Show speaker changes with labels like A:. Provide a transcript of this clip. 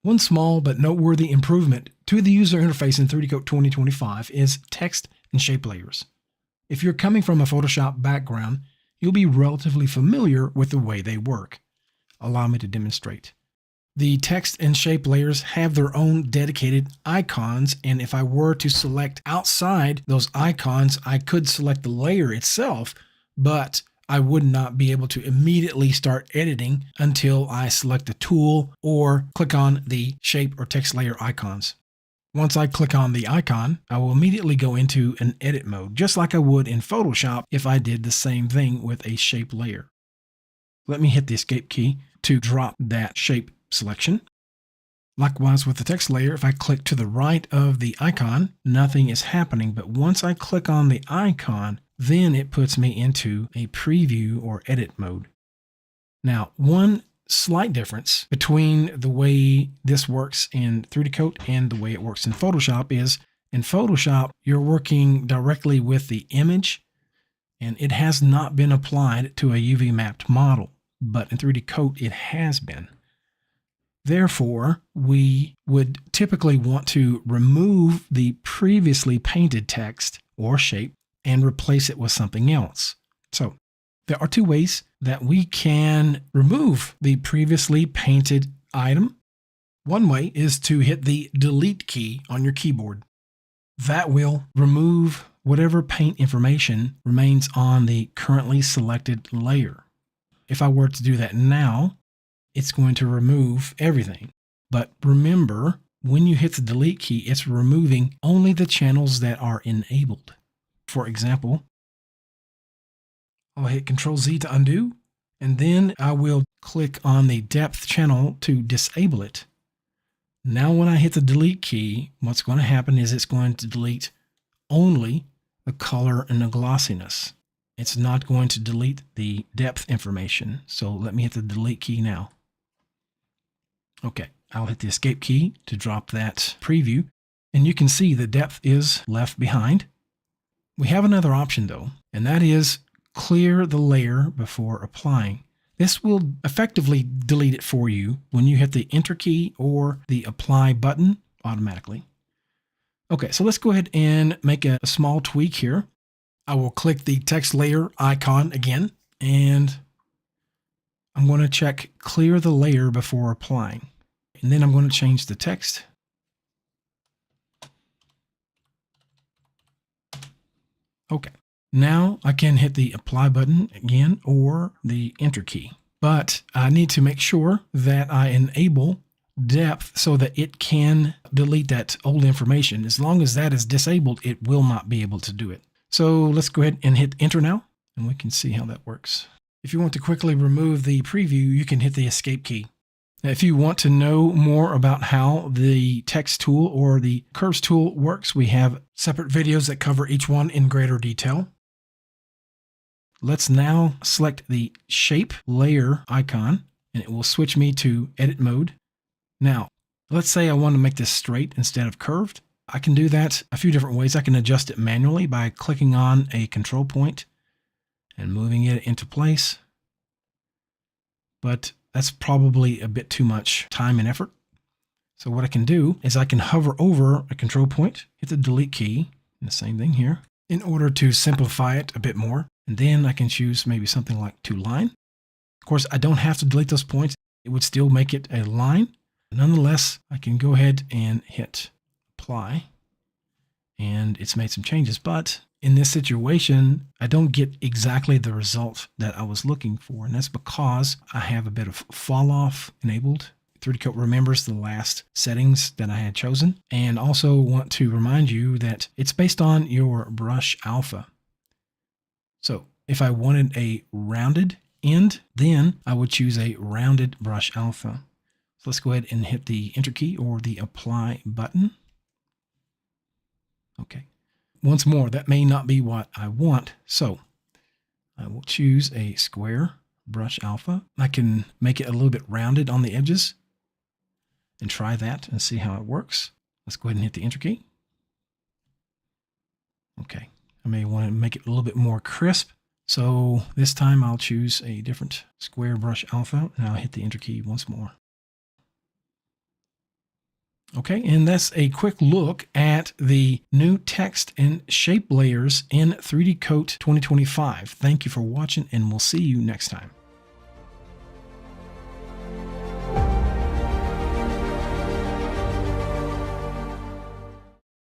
A: One small but noteworthy improvement to the user interface in 3DCoat 2025 is text and shape layers. If you're coming from a Photoshop background, you'll be relatively familiar with the way they work. Allow me to demonstrate. The text and shape layers have their own dedicated icons, and if I were to select outside those icons, I could select the layer itself, but I would not be able to immediately start editing until I select the tool or click on the shape or text layer icons. Once I click on the icon, I will immediately go into an edit mode, just like I would in Photoshop if I did the same thing with a shape layer. Let me hit the escape key to drop that shape selection. Likewise with the text layer, if I click to the right of the icon, nothing is happening, but once I click on the icon, then it puts me into a preview or edit mode. Now, one slight difference between the way this works in 3DCoat and the way it works in Photoshop is in Photoshop, you're working directly with the image and it has not been applied to a UV mapped model, but in 3DCoat it has been. Therefore, we would typically want to remove the previously painted text or shape and replace it with something else. So there are two ways that we can remove the previously painted item. One way is to hit the delete key on your keyboard. That will remove whatever paint information remains on the currently selected layer. If I were to do that now, it's going to remove everything. But remember, when you hit the delete key, it's removing only the channels that are enabled. For example, I'll hit Ctrl-Z to undo, and then I will click on the depth channel to disable it. Now when I hit the delete key, what's going to happen is it's going to delete only the color and the glossiness. It's not going to delete the depth information. So let me hit the delete key now. Okay, I'll hit the escape key to drop that preview, and you can see the depth is left behind. We have another option though, and that is clear the layer before applying. This will effectively delete it for you when you hit the enter key or the apply button automatically. Okay, so let's go ahead and make a small tweak here. I will click the text layer icon again, and I'm going to check clear the layer before applying. And then I'm going to change the text. Okay, now I can hit the apply button again or the enter key. But I need to make sure that I enable depth so that it can delete that old information. As long as that is disabled, it will not be able to do it. So let's go ahead and hit enter now, and we can see how that works. If you want to quickly remove the preview, you can hit the escape key. Now, if you want to know more about how the text tool or the curves tool works, we have separate videos that cover each one in greater detail. Let's now select the shape layer icon, and it will switch me to edit mode. Now, let's say I want to make this straight instead of curved. I can do that a few different ways. I can adjust it manually by clicking on a control point and moving it into place. But that's probably a bit too much time and effort. So what I can do is I can hover over a control point, hit the delete key, and the same thing here, in order to simplify it a bit more. And then I can choose maybe something like to line. Of course, I don't have to delete those points. It would still make it a line. Nonetheless, I can go ahead and hit apply. And it's made some changes. But in this situation, I don't get exactly the result that I was looking for. And that's because I have a bit of fall off enabled. 3DCoat remembers the last settings that I had chosen. And also want to remind you that it's based on your brush alpha. So if I wanted a rounded end, then I would choose a rounded brush alpha. So let's go ahead and hit the enter key or the apply button. Okay. Once more, that may not be what I want. So I will choose a square brush alpha. I can make it a little bit rounded on the edges and try that and see how it works. Let's go ahead and hit the enter key. Okay. I may want to make it a little bit more crisp. So this time I'll choose a different square brush alpha. Now I'll hit the enter key once more. Okay, and that's a quick look at the new text and shape layers in 3DCoat 2025. Thank you for watching, and we'll see you next time.